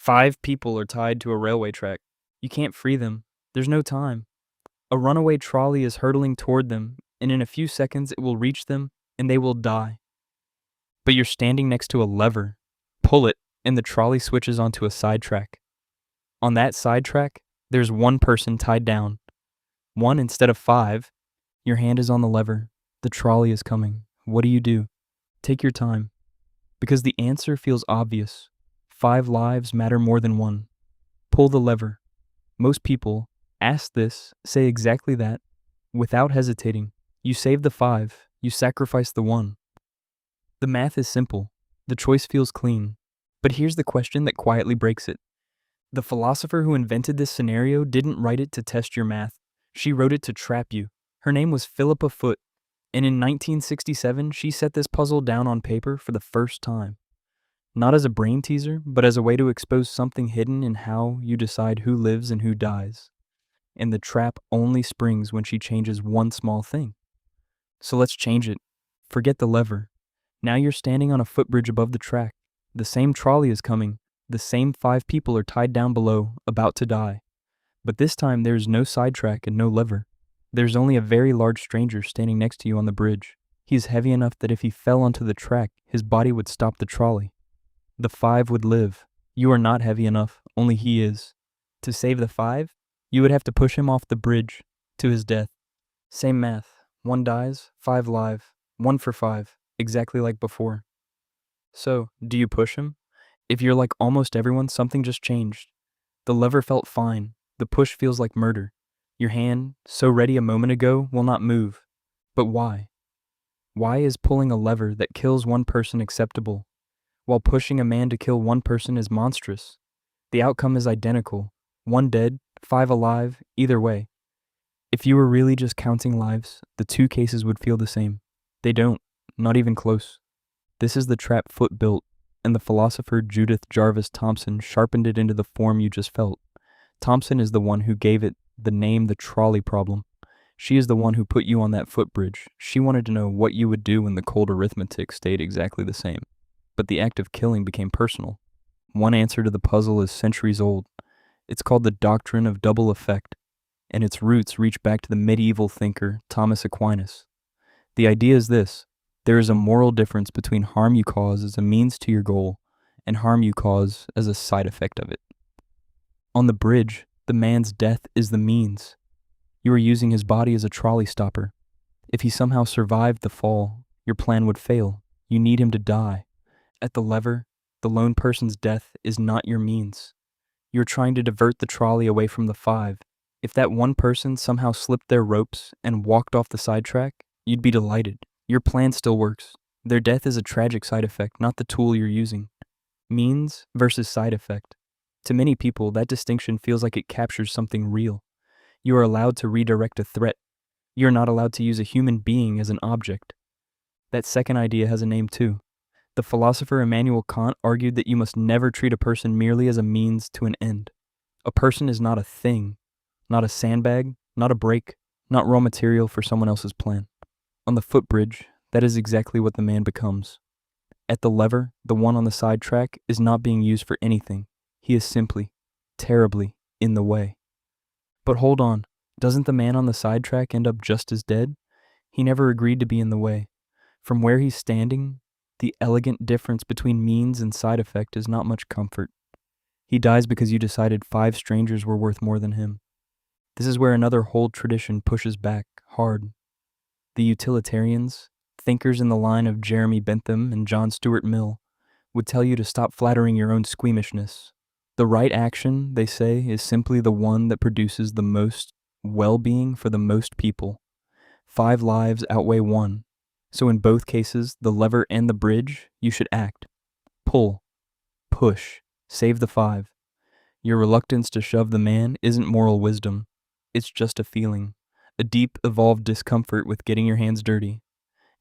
5 people are tied to a railway track. You can't free them. There's no time. A runaway trolley is hurtling toward them, and in a few seconds it will reach them, and they will die. But you're standing next to a lever. Pull it, and the trolley switches onto a sidetrack. On that sidetrack, there's one person tied down. 1 instead of 5. Your hand is on the lever. The trolley is coming. What do you do? Take your time. Because the answer feels obvious. 5 lives matter more than 1. Pull the lever. Most people, ask this, say exactly that, without hesitating. You save the 5. You sacrifice the 1. The math is simple. The choice feels clean. But here's the question that quietly breaks it. The philosopher who invented this scenario didn't write it to test your math. She wrote it to trap you. Her name was Philippa Foot, and in 1967 she set this puzzle down on paper for the first time. Not as a brain teaser, but as a way to expose something hidden in how you decide who lives and who dies. And the trap only springs when she changes one small thing. So let's change it. Forget the lever. Now you're standing on a footbridge above the track. The same trolley is coming. The same 5 people are tied down below, about to die. But this time there's no sidetrack and no lever. There's only a very large stranger standing next to you on the bridge. He is heavy enough that if he fell onto the track, his body would stop the trolley. The 5 would live. You are not heavy enough, only he is. To save the 5, you would have to push him off the bridge to his death. Same math. 1 dies, 5 live. 1 for 5, exactly like before. So, do you push him? If you're like almost everyone, something just changed. The lever felt fine. The push feels like murder. Your hand, so ready a moment ago, will not move. But why? Why is pulling a lever that kills 1 person acceptable, while pushing a man to kill 1 person is monstrous? The outcome is identical. 1 dead, 5 alive, either way. If you were really just counting lives, the 2 cases would feel the same. They don't, not even close. This is the trap Foot built, and the philosopher Judith Jarvis Thomson sharpened it into the form you just felt. Thomson is the one who gave it the name the trolley problem. She is the one who put you on that footbridge. She wanted to know what you would do when the cold arithmetic stayed exactly the same. But the act of killing became personal. One answer to the puzzle is centuries old. It's called the doctrine of double effect, and its roots reach back to the medieval thinker Thomas Aquinas. The idea is this: there is a moral difference between harm you cause as a means to your goal and harm you cause as a side effect of it. On the bridge, the man's death is the means. You are using his body as a trolley stopper. If he somehow survived the fall, your plan would fail. You need him to die. At the lever, the lone person's death is not your means. You're trying to divert the trolley away from the 5. If that 1 person somehow slipped their ropes and walked off the sidetrack, you'd be delighted. Your plan still works. Their death is a tragic side effect, not the tool you're using. Means versus side effect. To many people, that distinction feels like it captures something real. You are allowed to redirect a threat. You're not allowed to use a human being as an object. That second idea has a name too. The philosopher Immanuel Kant argued that you must never treat a person merely as a means to an end. A person is not a thing, not a sandbag, not a brake, not raw material for someone else's plan. On the footbridge, that is exactly what the man becomes. At the lever, the one on the sidetrack is not being used for anything. He is simply, terribly, in the way. But hold on, doesn't the man on the sidetrack end up just as dead? He never agreed to be in the way. From where he's standing, the elegant difference between means and side effect is not much comfort. He dies because you decided 5 strangers were worth more than him. This is where another whole tradition pushes back, hard. The utilitarians, thinkers in the line of Jeremy Bentham and John Stuart Mill, would tell you to stop flattering your own squeamishness. The right action, they say, is simply the one that produces the most well-being for the most people. 5 lives outweigh 1. So in both cases, the lever and the bridge, you should act. Pull. Push. Save the 5. Your reluctance to shove the man isn't moral wisdom. It's just a feeling. A deep, evolved discomfort with getting your hands dirty.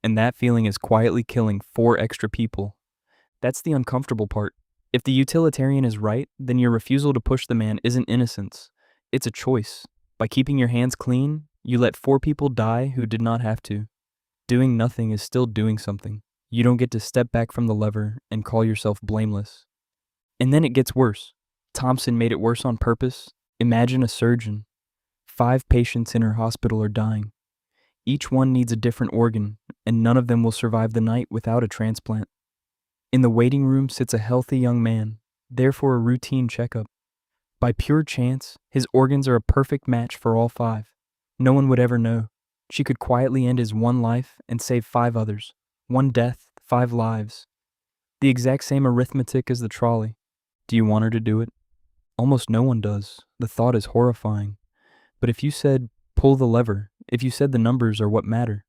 And that feeling is quietly killing 4 extra people. That's the uncomfortable part. If the utilitarian is right, then your refusal to push the man isn't innocence. It's a choice. By keeping your hands clean, you let 4 people die who did not have to. Doing nothing is still doing something. You don't get to step back from the lever and call yourself blameless. And then it gets worse. Thompson made it worse on purpose. Imagine a surgeon. 5 patients in her hospital are dying. Each one needs a different organ, and none of them will survive the night without a transplant. In the waiting room sits a healthy young man, there for a routine checkup. By pure chance, his organs are a perfect match for all 5. No one would ever know. She could quietly end his one life and save 5 others. 1 death, 5 lives. The exact same arithmetic as the trolley. Do you want her to do it? Almost no one does. The thought is horrifying. But if you said, pull the lever, if you said the numbers are what matter,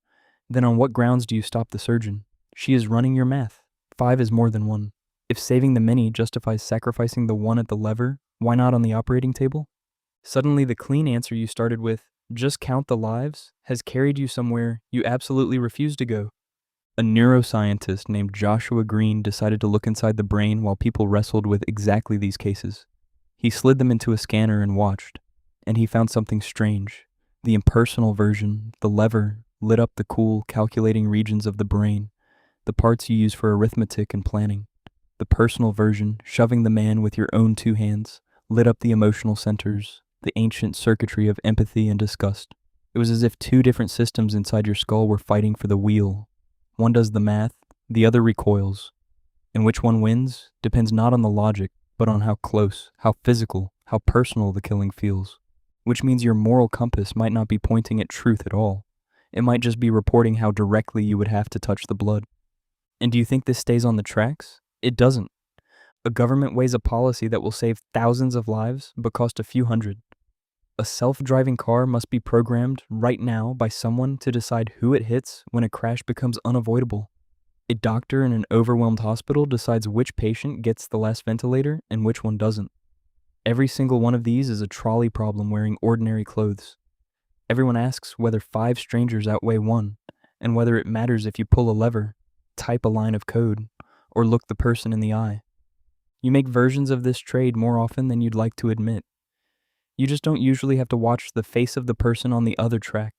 then on what grounds do you stop the surgeon? She is running your math. 5 is more than 1. If saving the many justifies sacrificing the one at the lever, why not on the operating table? Suddenly the clean answer you started with, just count the lives, has carried you somewhere you absolutely refuse to go. A neuroscientist named Joshua Green decided to look inside the brain while people wrestled with exactly these cases. He slid them into a scanner and watched, and he found something strange. The impersonal version, the lever, lit up the cool, calculating regions of the brain, the parts you use for arithmetic and planning. The personal version, shoving the man with your own 2 hands, lit up the emotional centers, the ancient circuitry of empathy and disgust. It was as if 2 different systems inside your skull were fighting for the wheel. One does the math, the other recoils. And which one wins depends not on the logic, but on how close, how physical, how personal the killing feels. Which means your moral compass might not be pointing at truth at all. It might just be reporting how directly you would have to touch the blood. And do you think this stays on the tracks? It doesn't. A government weighs a policy that will save thousands of lives but cost a few hundred. A self-driving car must be programmed right now by someone to decide who it hits when a crash becomes unavoidable. A doctor in an overwhelmed hospital decides which patient gets the last ventilator and which one doesn't. Every single one of these is a trolley problem wearing ordinary clothes. Everyone asks whether 5 strangers outweigh 1, and whether it matters if you pull a lever, type a line of code, or look the person in the eye. You make versions of this trade more often than you'd like to admit. You just don't usually have to watch the face of the person on the other track.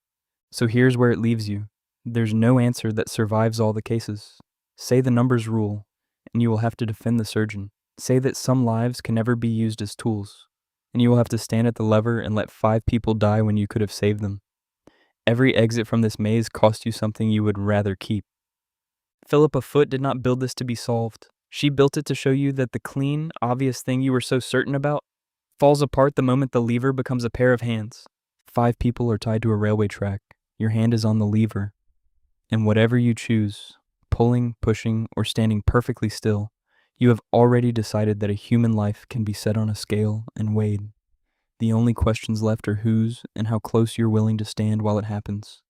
So here's where it leaves you. There's no answer that survives all the cases. Say the numbers rule, and you will have to defend the surgeon. Say that some lives can never be used as tools, and you will have to stand at the lever and let 5 people die when you could have saved them. Every exit from this maze cost you something you would rather keep. Philippa Foot did not build this to be solved. She built it to show you that the clean, obvious thing you were so certain about falls apart the moment the lever becomes a pair of hands. 5 people are tied to a railway track. Your hand is on the lever. And whatever you choose, pulling, pushing, or standing perfectly still, you have already decided that a human life can be set on a scale and weighed. The only questions left are whose and how close you're willing to stand while it happens.